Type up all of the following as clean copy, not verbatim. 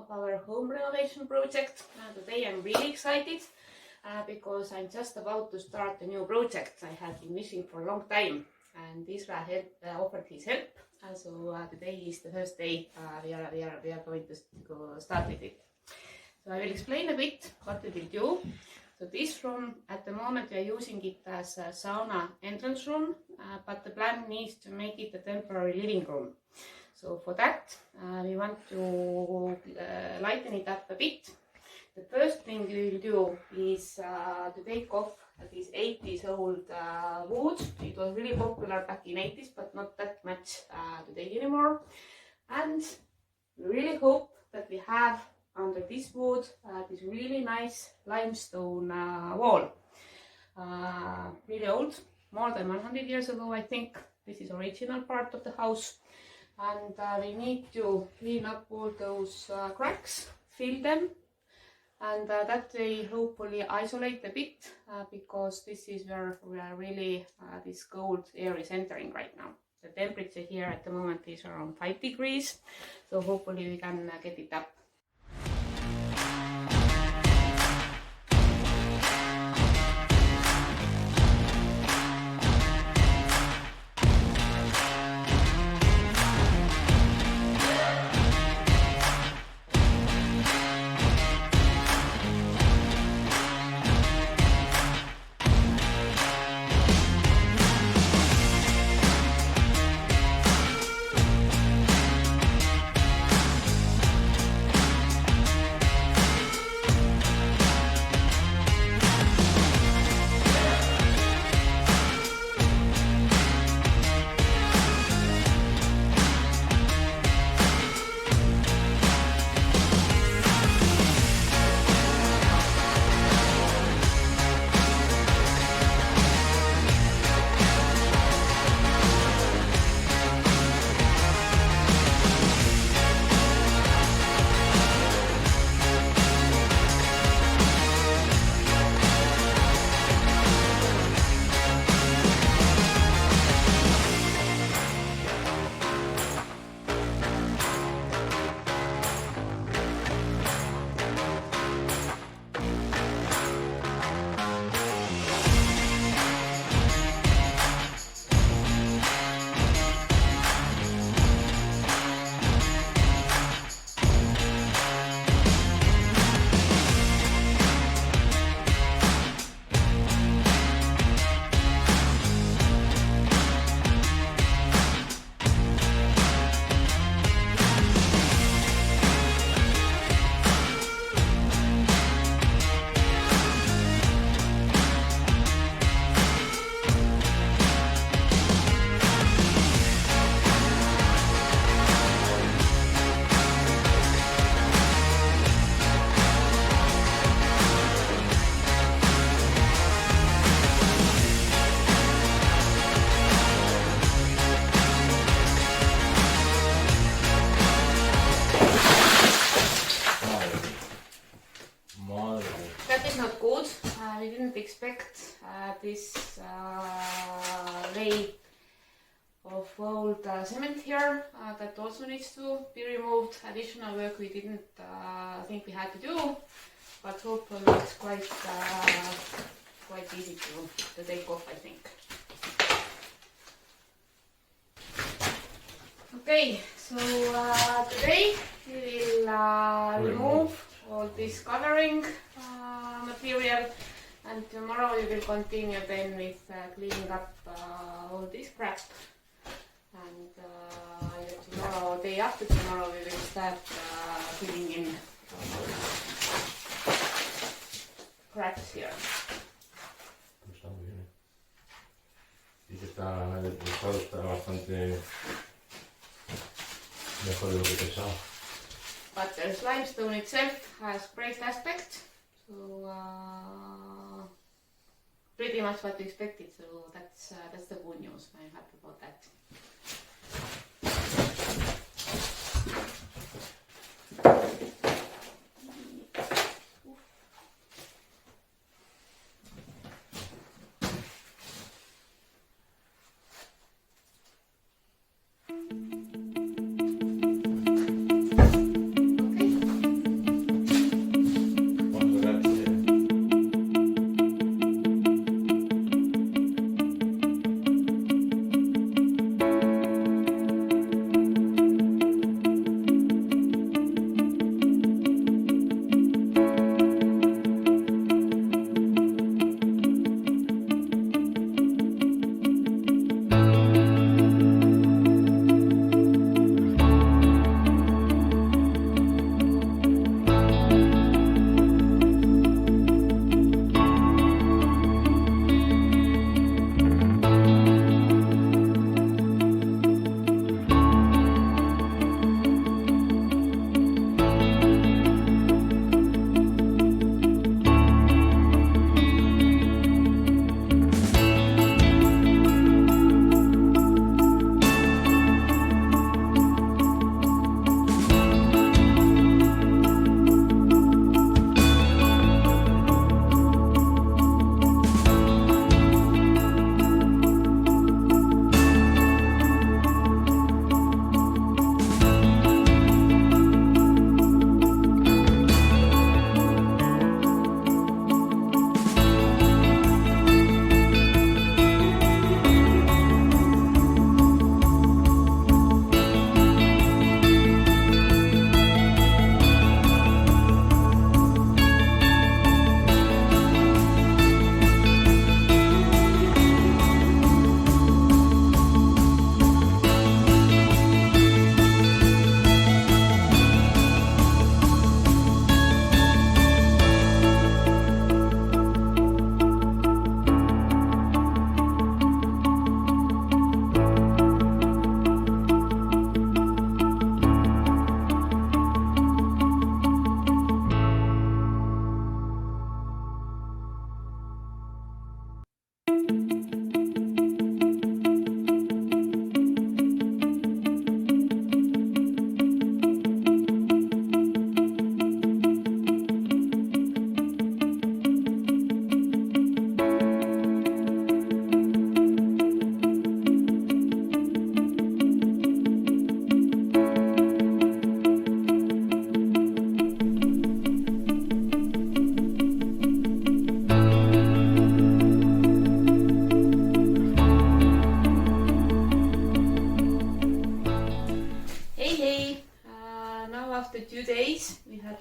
of our home renovation project. Today I'm really excited because I'm just about to start a new project I have been wishing for a long time, and Israel offered his help. So today is the first day we are going to go start with it. So I will explain a bit what we will do. So this room, at the moment, we are using it as a sauna entrance room, but the plan is to make it a temporary living room. So for that, we want to lighten it up a bit. The first thing we will do is to take off this 80s old wood. It was really popular back in 80s, but not that much today anymore. And we really hope that we have under this wood this really nice limestone wall. Really old, more than 100 years ago, I think. This is original part of the house. And we need to clean up all those cracks, fill them, and that way hopefully isolate a bit because this is where we are really this cold air is entering right now. The temperature here at the moment is around 5 degrees, so hopefully we can get it up. That is not good. We didn't expect this layer of old cement here. That also needs to be removed. Additional work we didn't think we had to do, but hopefully it's quite easy to take off, I think. Okay, so today we will remove all this coloring material, and tomorrow we will continue then with cleaning up all this crap, and either tomorrow or day after tomorrow we will start filling in cracks here. Está muy bien. Y que el estado está bastante mejor de lo que pensaba. But the limestone itself has great aspect, so pretty much what we expected. So that's the good news. I'm happy about that.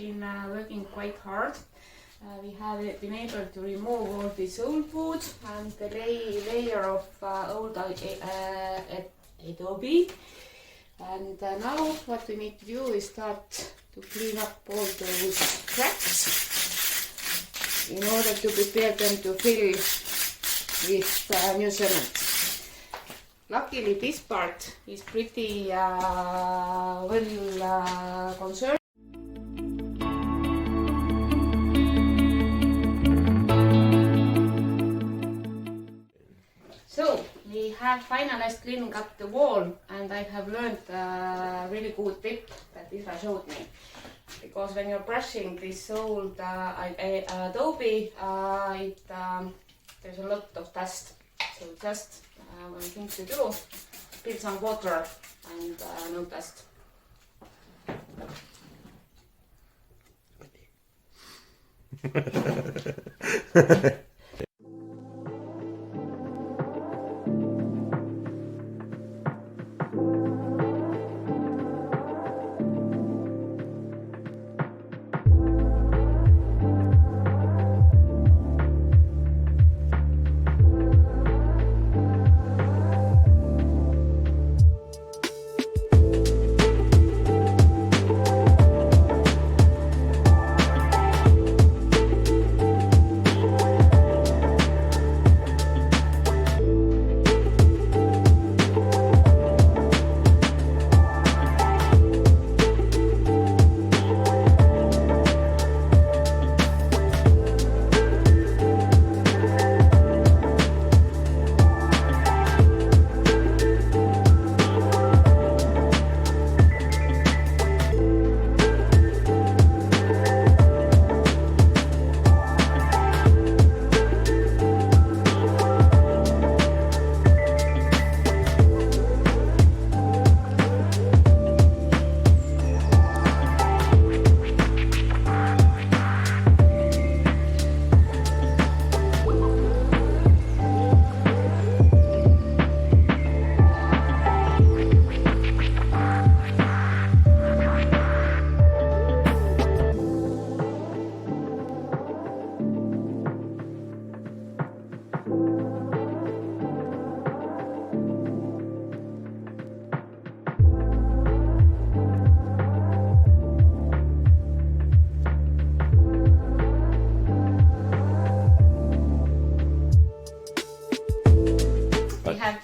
been working quite hard. We have been able to remove all this old wood and the layer of old adobe. And now what we need to do is start to clean up all those cracks in order to prepare them to fill with new cement. Luckily this part is pretty well concerned. So we have finalized cleaning up the wall, and I have learned a really good tip that Israel showed me. Because when you're brushing this old adobe, there's a lot of dust. So just one thing to do, spill some water and no dust.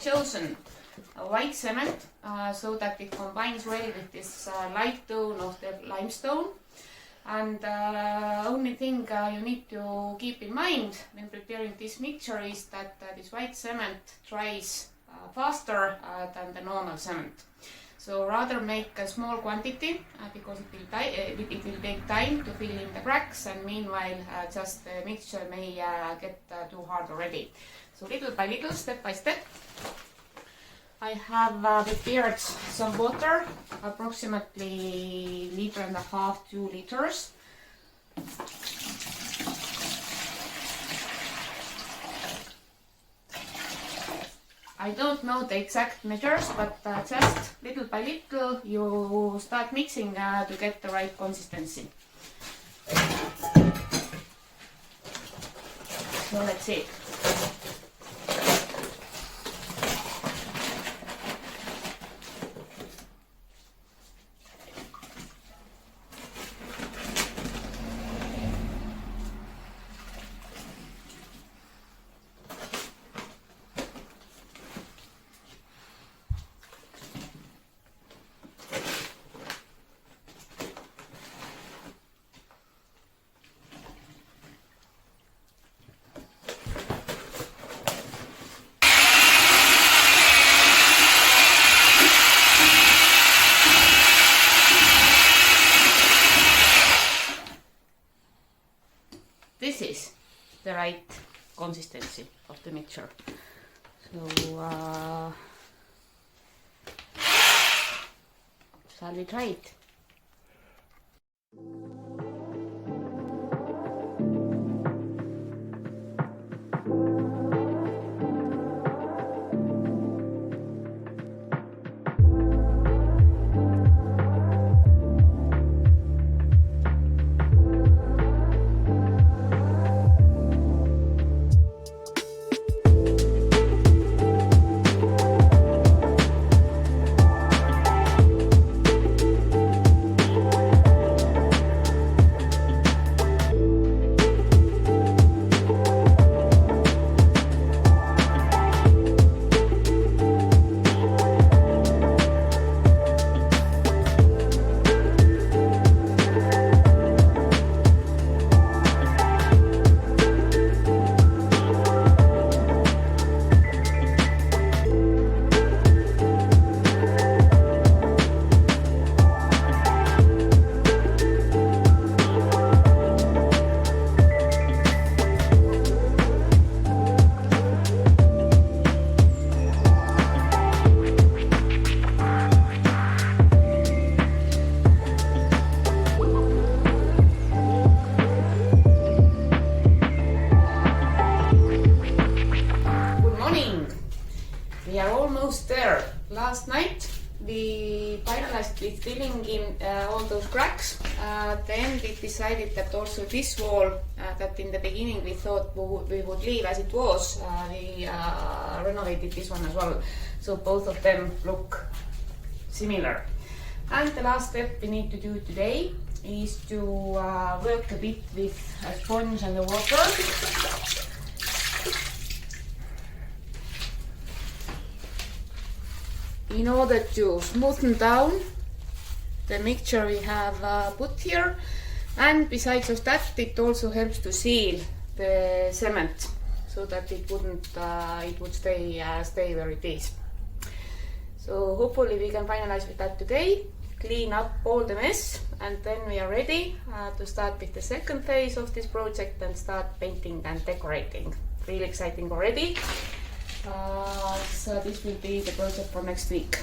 Chosen a white cement so that it combines well with this light tone of the limestone. And only thing you need to keep in mind when preparing this mixture is that this white cement dries faster than the normal cement. So rather make a small quantity because it will take time to fill in the cracks, and meanwhile just the mixture may get too hard already. So little by little, step by step. I have prepared some water, approximately 1.5 liters, 2 liters. I don't know the exact measures, but just little by little you start mixing to get the right consistency. So let's see. This is the right consistency of the mixture. So shall we try it? finalized with filling in all those cracks, then we decided that also this wall that in the beginning we thought we would leave as it was, we renovated this one as well. So both of them look similar. And the last step we need to do today is to work a bit with a sponge and the water. In order to smoothen down the mixture we have put here, and besides of that, it also helps to seal the cement so that it would stay where it is. So hopefully we can finalize with that today, clean up all the mess, and then we are ready to start with the second phase of this project and start painting and decorating. Really exciting already. So this will be the project for next week.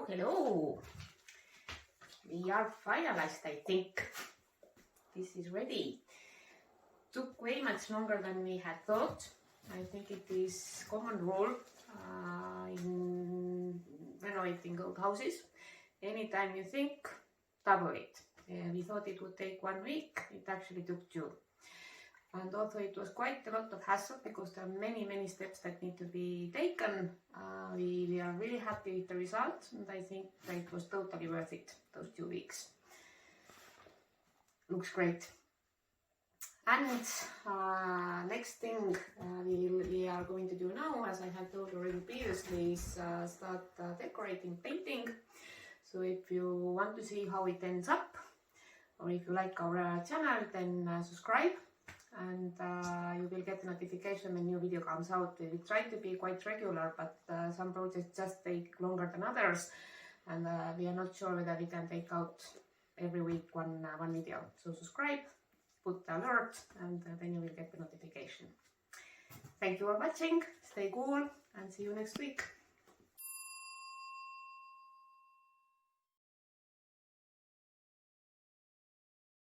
Hello. We are finalized, I think. This is ready. Took way much longer than we had thought. I think it is common rule in renovating old houses. Anytime you think, double it. We thought it would take 1 week. It actually took 2. And although it was quite a lot of hassle because there are many steps that need to be taken, we are really happy with the result, and I think that it was totally worth it, those 2 weeks. Looks great. And next thing we are going to do now, as I have told already previously, is start decorating, painting. So if you want to see how it ends up, or if you like our channel, then subscribe. And you will get a notification when new video comes out. We will try to be quite regular, but some projects just take longer than others, and we are not sure whether we can take out every week one video. So subscribe, put the alert, and then you will get the notification. Thank you for watching, stay cool, and see you next week.